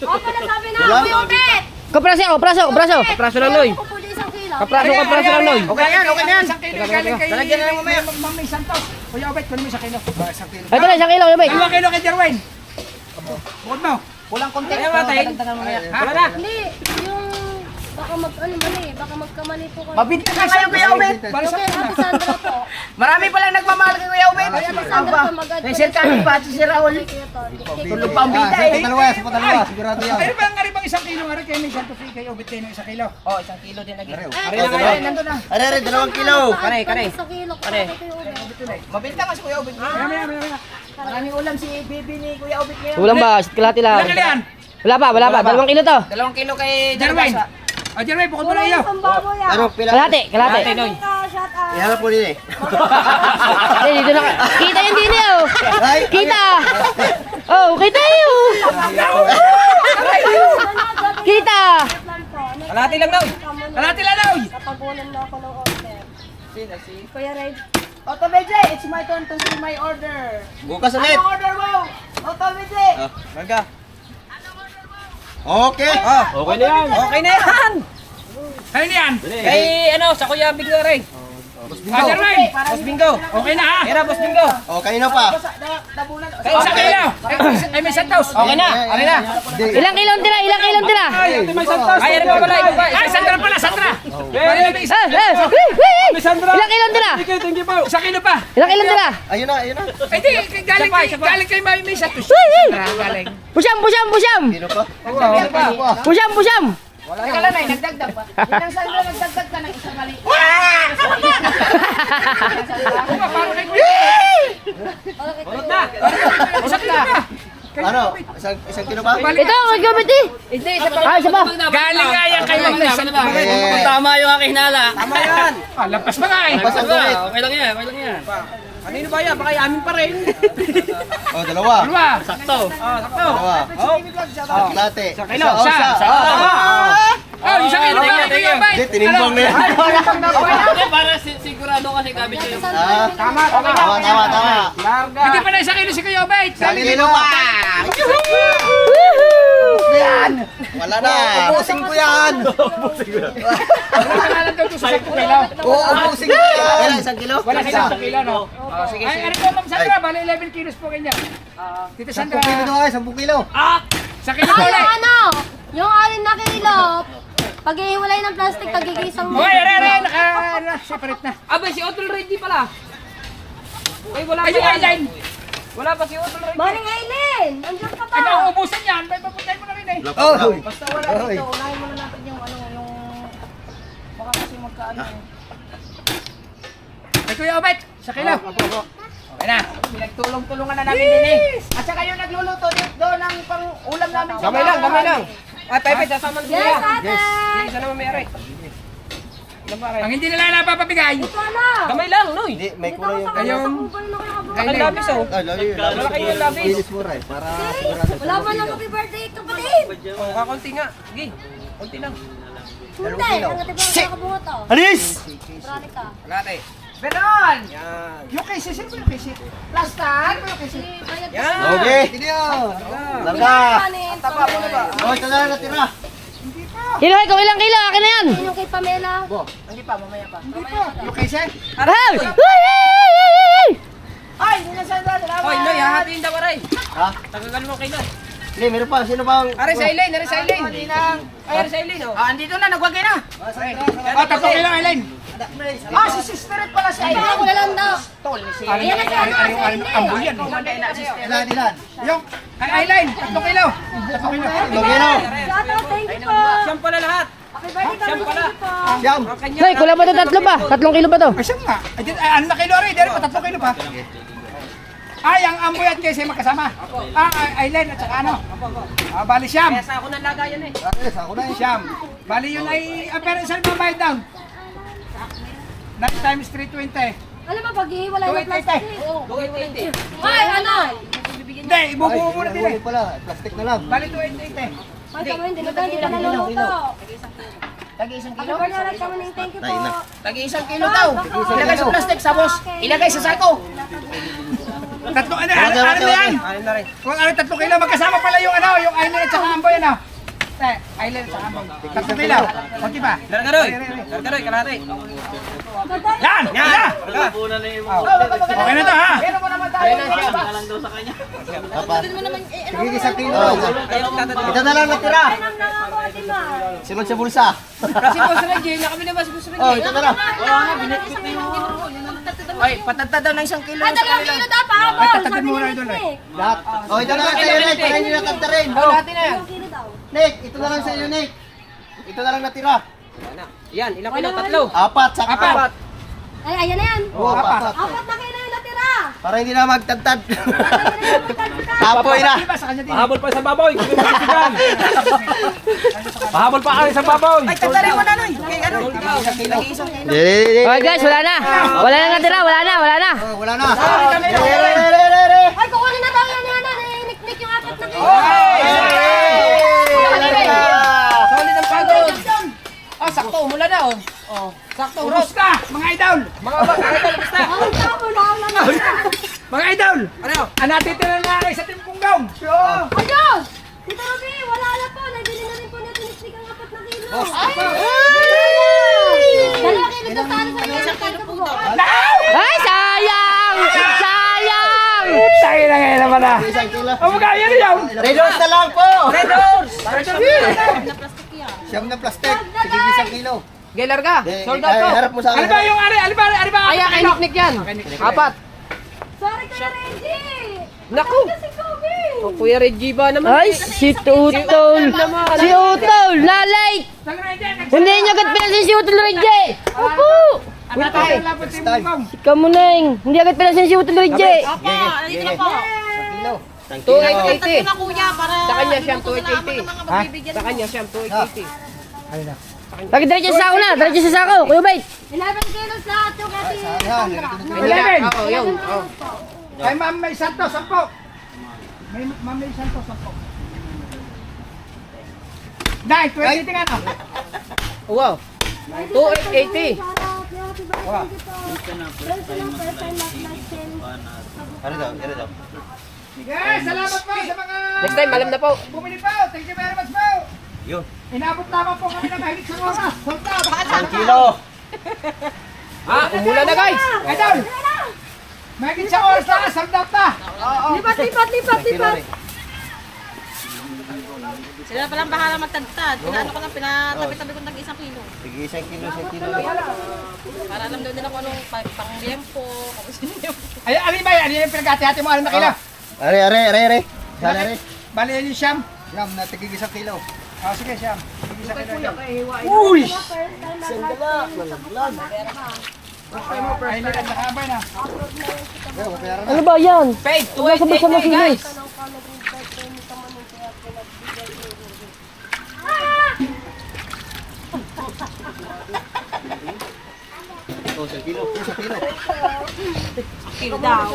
O, pala sabi na, Kuya Obet. Kapraso. Kapraso lang, Noy. Ako po dyan 1 kilo. Kapraso lang, Noy. Okay na yan, okay na yan. 1 kilo galing kay... Talagyan na lang mamaya. Mami Santos. Kuya Obet, kunin mo 1 kilo. 1 kilo. Ito na, 1 kilo, Kuya Obet. 2 kilo kay Jerwin. Bukod mo. Kulang konti. Wala na. Hindi, yung... Baka baka magkamali po kayo. Mabinta ka kayo, Kuya Obet. Balisan Okay, mo na. Ate Sandra po. Marami palang nagmamahal kay Kuya Obet. Ate Sandra po magad. May sir kami pa, si Sir Raul. Tulog pa ang bida eh. Sigurado yan. Ano ba ang nga 1 kilo nga rin kay May Santos kay Obet kayo ng 1 kilo? Oh, 1 kilo din lagi. Ay, Nandun na. Ari, 2 kilo. Kare. 1 kilo po kay Kuya Obet. Mabinta ka si Kuya Obet. Maya. Maraming ulam si Bibi ni Kuya Obet ngayon. Ulam ba? Kalahati lang. Ilan kilo yan? Wala pa. 2 kilo to. 2 kilo kay Jerwin. Jerwin, bukod mo na iyo. Isang baboy yan. Ano, pila? Kalahati. Shout out. Ihalap po din eh. Dito na. Kita yun din eh. Oh. Ay, Kita. Oh, kita yun. Kita. Kalahati lang daw. Kalahati lang daw. Napagulan na ako ng order. Si Kuya Ray. Otto BJ, it's my turn to see my order. bukas ulit. Ano order mo? Otto BJ. Marga. Okay. Okay na yan. Okay na yan. Ayun yan. Kay ano, sa Kuya Bingo rin. Jerwin. Boss Bingo. Okay na ha. Era, Boss Bingo. O, kanino pa? Kay 1 kilo. Ay, May Santos. Okay na. Okay na. Ilang kilong tira? Ay, Ay, ano pa pala? Ay, Sandra pala, Sandra. Bali na may 1 Ilang kilong tira? 1 kilo pa. Ilang kilong tira? Ayun na. Ay, di, galing kay May Santos. Sandra, galing. Pusyam. Kilo pa? Pusyam. Teka lang, ay, nagdagdag pa. Yan ang Sandra, nagdagdag ka ng isang mali. Parang kay Kuya. Ulot na. Isang kilo pa. Ano? Isang kilo ba? Ito, magkamit eh. Hindi, Ah, isa pa. Galing nga yan kayo mag-isang Tama yung aking hinala. Tama yan. Lampas pa nga eh. Lampas ang gulit. Okay lang yan, okay lang yan. Kanino ba yan? Baka yamin pa rin. Oh, dalawa. Dalawa. Sakto. Dalawa. Late. Isa. Isa. Oh, isang kilo ba? Kuya Bay? Hindi, tinimbang na yan. Hindi, para sigurado kasi gamit ko yung... Tama. Hindi pa na isang kilo si Kuya Bay. Isang kilo pa. Yan. Wala na. Ubusin ko yan. Wala ka na lang daw sa 10 kilo. Oo, ubusin ko yan. Wala, isang kilo? Wala ka sa 10 kilo, no? Sige. Ay, ano po, Ma'am Sandra? Bali 11 kilos po ganyan. Tita 10 Sandra. kilo na nga, 10 kilo. Sa kilo po Ay, ulit. ano? Yung 6 na kilo, pag ihiwalay ng plastic, tagigisang mo. Hoy, are, separate na. Abay, si Otol ready pala. Ay, wala pa Ay, yung yan. eyeline. Wala pa si Otol ready. Maring Aileen, nandiyan ka ba? Ano, ubusan yan. May papuntahin mo na rin eh. Oh, Basta wala dito, unahin muna natin yung ano, yung... Baka kasi magkaano eh. Ay, Kuya Obet, sa kilo. Okay na. Pinagtulong-tulungan na namin din eh. At saka yung nagluluto doon ng pang-ulam namin. Gamay lang, gamay lang. Ay, Pepe, sasama na Yes, siya. ate! Isa naman may aray. Ilan ba aray? Ang hindi nila napapabigay. Ito na! Gamay lang, Noy. Hindi, may Dito kulay ako yung... sa kubol na nakakabuhay. Ang labis oh. Ay, lalo yun. Malaki yung labis. Ilis mo rin, para sigurado. Wala pa lang happy birthday, kapatid! Oh, kakunti nga. Sige, kunti lang. Hindi, ang ate ba nakakabungot oh. Alis! Marami ka. Kalate. Benon! Yan. Yung cases, sino ba yung cases? Plastan? Ano yung cases? Yan. Okay. Larga. Tapa mo na ba? Oh, ito na lang natira. Kilo, ikaw ilang kilo? Akin na yan. Yung kay Pamela. Hindi pa, mamaya pa. Yung cases? Ay! Ay! Ay, hindi na siya dahil. Oy, Noy, hahatiin daw aray. Ha? Tagagal mo kay Noy. Hindi, meron pa. Sino bang... Aray sa Eileen, aray sa Eileen. Ay, aray sa Eileen oh. andito na, nagwagay na. Ah, 3 kilo ang Elaine. Si Sister Ed pala siya. Ay, ako na lang daw. Ayan na siya. Ang bulyan. Ilan? Yung, kay Elaine, 3 kilo. 3 kilo. Magino? Shout out, thank you po. Siyam pala lahat. Happy birthday kami, thank you po. Siyam. Hoy, kulang pa ito, 3 pa. 3 kilo pa to. Ay, siyam nga. Ano na kilo rin? Dere pa, 3 kilo pa. Ay, ang amboy at kasi magkasama. Elaine at saka ano? Bali siyam. Kaya sa ako ng lagayan eh. Alis, ako na yun. Siyam. Bali yun ay, pero saan ba bayad down? 9 times 320. Alam mo, pag ihiwalay ng plastic. Gawin 20. Ay, ano? Hindi, ibubuo mo na din eh. Ay, pala. Plastic na lang. Bali 280. Ay, kami, hindi na naluluto. Tagi-isang Happy birthday, kami ng thank you po. Tagi-isang kilo daw. Ilagay sa plastic, sabos. Ilagay sa sako. Tatlo, ano yan? Alin na rin. Kung ano 3 kilo, magkasama pala yung ano, yung Aileen at saka amboy ano. Aileen at saka amboy. 3 kilo. Kunti pa. Largaroy. Largaroy, kalahati. Yan! Yan! Okay na to ha? Pero mo naman tayo. Dapat. Sige, isang kilo. Ito na lang natira. Ay, nang nangako, Ate Mar. Sunod sa bulsa. Kasi Boss Reggie, kami naman si Boss Reggie. Oh, ito na lang. Ay, patagta daw ng 1 kilo. Ay, 2 kilo daw pa. Ay, tatagin mo muna idol eh. Lahat. Oh, ito na lang sa iyo, Nick. Para hindi natagta rin. Kalahati na yan. 2 kilo daw. Nick, ito na lang sa iyo, Nick. Ito na lang natira. Yan, ilang kilo? 3. Apat, saka apat. Ay, ayan na yan. Oo, apat. 4 na kilo yung natira. Para hindi na magtagtad. Para hindi na magtagtad. Apoy na. Diba sa kanya din? Pahabol pa sa baboy. Pahabol pa kami sa baboy. Ay, tagdalin mo na, Noy. Kay ano? Tagi-isang kilo. Okay guys, wala na. Wala na natira, wala na. Oh, wala na. Ay, kukunin na daw yan yan. Ninik-nik yung 4 na kilo. Solid ang pagod. Sakto, mula na oh. Sakto, Uros ka, mga idol! Mga idol, basta. Ay, tama na. Mga idol! Ano? Natitira na rin sa Team Kunggaw! Ayos! Tito Ruby, wala na po. Nabili na rin po natin ninik ang 4 na kilo. Ay! 2 kilo daw sana sa iyo. Ay, sayang! Sayang! Tayo na ngayon naman ah! Isang kilo. O magkaya na yun! Red Horse na lang po. Red Horse! Siyam na plastic. Sige, isang kilo. Gay larga. Sold out Ay, to. harap mo sa Ano akin. ba yung ano ba? Ay, kay Nick yan. 4. Sorry, Kuya Reggie. Naku. Kasi Kobe. O, Kuya Reggie ba naman? Ay, si Tutol. Si Utol, lalay. Hindi niya agad pinasin si Utol Reggie. Opo. Ano tayo lapot sa Team Kunggaw? Ikaw mo neng. Hindi agad pinasin si Utol Reggie. Sige, sige. Isang kilo. 280. na kuya para Sa kanya siyang luto na 280. mga mabibigyan Sa kanya siyang 280. Ayun na. Lagi diretso sa sako na, diretso sa sako. Kuya Bait. 11 kilos lahat yung kasi Sandra. 11. Oo, yun. Oh. Kay Ma'am May Santos, 10. Ma'am May Santos, 10. Dahil, 20 nga na. Wow. 280. Wow. Ano daw? Sige, salamat po sa mga Next time, alam na po. bumili po. Thank you very much po. Yun. Inabot lamang po kami ng mahigit sa oras. Solta, baka 1 kilo. Umulan na guys. Idol! Mahigit sa oras lang, sold out na. Lipat. Sila palang bahala magtagtad. Pinaano ko lang, pinatabi-tabi ko ng 1 kilo. Sige, 1 kilo. Para alam daw nila kung anong pang-liempo, kung sino yung... Ay, ano ba yan? Ano yung pinagkati-hati mo? Ano na kilo? Are. Sana are. Bali yun yung siyam. Yam, natigig 1 kilo. Ah, sige, siyam. Sige, sa kilo yan. Uy! Ay, hindi ka nakabay na. Ano ba yan? Paid, Sama-sama 280 guys. Oh, 1 kilo. 1 kilo. Kilo daw.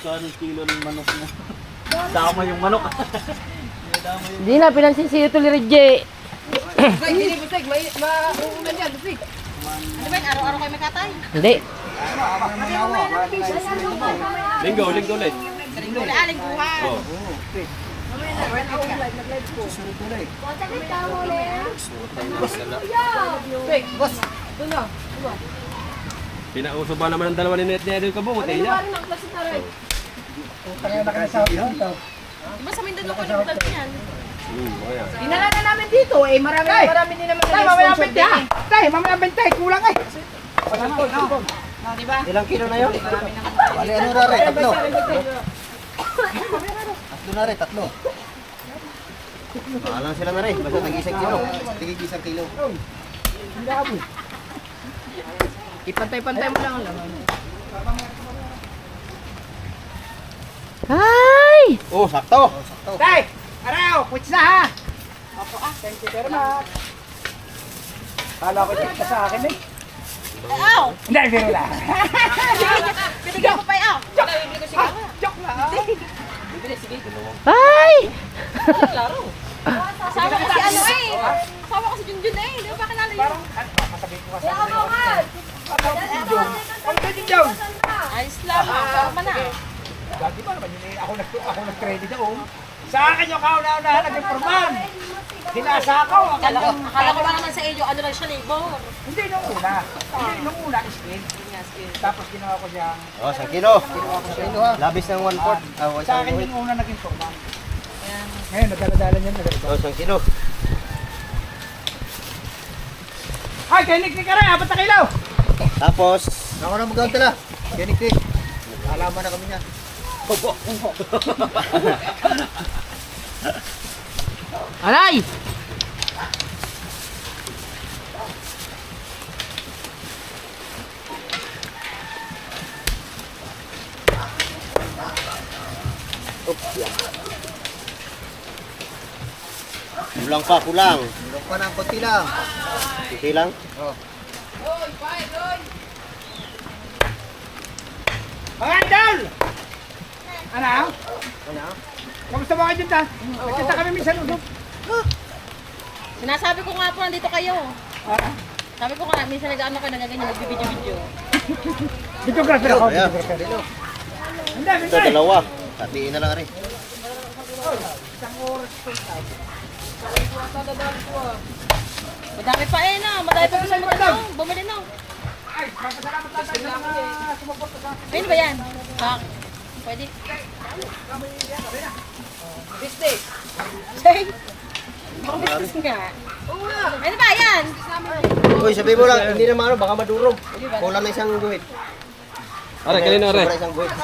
Kano kilo ng manok mo? Tama yung manok. Hindi na, pinansin si Utol Reggie. Mauulan yan, Busig. Ano ba yun? Araw-araw kayo may katay? Hindi. Linggo ulit. Aling buhay. Pinauso ba naman ang dalawa ni Net Edel Kabungot eh? Diba sa Mindanao ko nagtag yan? Dinala na namin dito eh. Marami din naman Tay, mamaya 20 ha. Tay, mamaya 20. Kulang eh. Diba? Ilang kilo na yun? Bali, ano na rin? 3. Tatlo na rin, 3. Maalang sila na rin. Basta nag-1 kilo. Tigig 1 kilo. Ipantay-pantay mo lang ang laman. Ay! Oh, sakto. Tay, araw, quits na ha. Thank you very much. Kala ko dito ka sa akin eh. Ow! Hindi, biro lang. Binigyan ko pa yun. Joke lang. Ay! Sawa ko si ano eh. Sawa ko si Junjun eh. Di ba pa kinala yun? Masabi ko ka sa akin. Ang pwede dyan. Ayos lang. Tama na. Dati ba naman yun eh, ako nag-credit doon. Sa akin yung kauna-unahan naging forman. Sinasakaw. Akala ko ba naman sa iyo, ano lang siya, labor. Hindi nung una. Hindi nung una, skin. Tapos ginawa ko siyang, Oh, 1 kilo. Labis ng 1/4. sa akin yung una naging forman. Ngayon, nadala-dala niya na ganito. Oh, 1 kilo. Ay, kay Nick ka rin, 4 na kilo. Tapos, ako na mag-count na. Kinik-tik. Alaman na kami niya. Aray! Kulang pa. Kulang pa ng konti lang. Konti lang? Oo. Mga idol! Ano? Kamusta ba kayo dyan ta? Nagkita kami minsan ulit. Sinasabi ko nga po, nandito kayo. Sabi ko nga, minsan nag-ano kayo, nagaganyan, nagbibidyo-video. Videographer ako. Ayan. Hindi, Ito, dalawa. Tatiin na lang rin. Madami pa eh, no? Madami pa gusto mo bumili, no? Ay, papasalamat lang tayo sa mga sumuporta sa akin. Ayun ba yan? Pak. Pwede. Business. Say. Baka business nga. Ayun ba yan? Uy, sabi mo lang, hindi naman ano, baka madurog. Kulang na isang guhit. Are, kanino are?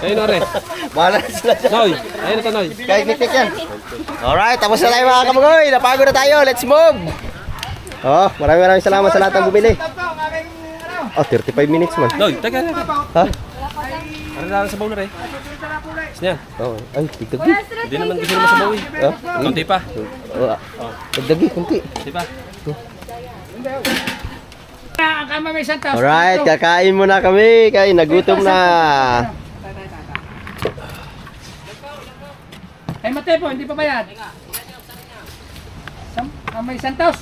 Ayun are. Bahala na sila dyan. Noy, ayun ito Noy. Kahit nitik yan. Alright, tapos na tayo mga kabagoy. Napagod na tayo. Let's move. Oh, maraming salamat sa lahat ng bumili. Oh, 35 minutes man. Noy, teka. Ha? Ano na sa baw na rin? Yan. Oh, ay, tigdagi. Hindi naman gusto naman sa baw eh. Oh, Kunti pa. tigdagi, kunti. Kunti pa. Ang kama may santas. Alright, kakain muna kami. Kaya nagutom na. Ay, Matepo, hindi pa bayad. May santos.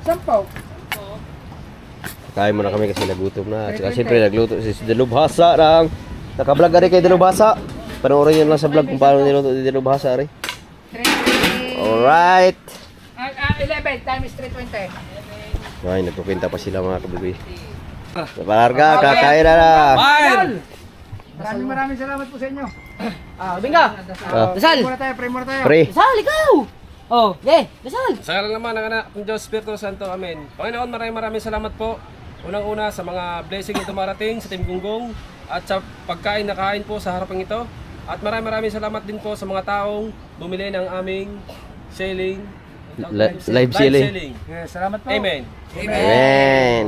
Sampaw. Kakain muna kami kasi nagutom na. At saka siyempre nagluto si Delubhasa ng naka-vlog ari kay Delubhasa. Panoorin nyo lang sa vlog kung paano niluto si Delubhasa ari. Alright. 11 times 320. Ay, nagkukwenta pa sila mga kabibi. Palarga, kakain na na. Maraming salamat po sa inyo. Binga! Dasal! Pray muna tayo. Pre. Dasal, ikaw! Oh, yeah, dasal! Sa ngalan naman ng anak ng Diyos Espiritu Santo, Amen. Panginoon, maraming salamat po. Unang-una sa mga blessing na dumarating sa Team Gunggong at sa pagkain na kain po sa harapan ito. At maraming salamat din po sa mga taong bumili ng aming selling. Live selling. Yes, salamat po. Amen. Amen.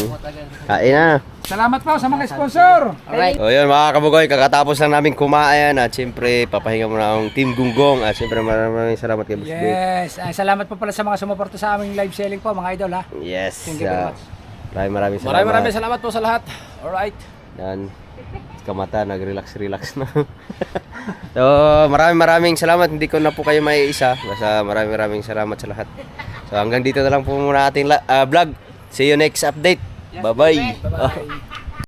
Kain na. Salamat po sa mga sponsor. Alright. O yun mga kabugoy, kakatapos lang namin kumain at siyempre papahinga muna ang Team Gunggong at siyempre maraming salamat kay Boss Dave. Yes, salamat po pala sa mga sumuporta sa aming live selling po mga idol ha. Yes. Thank you very much. Maraming salamat. Maraming salamat po sa lahat. Alright. Yan. Kamata, nag-relax na. So, maraming salamat. Hindi ko na po kayo maiisa. Basta maraming salamat sa lahat. So, hanggang dito na lang po muna ating vlog. See you next update. Bye-bye.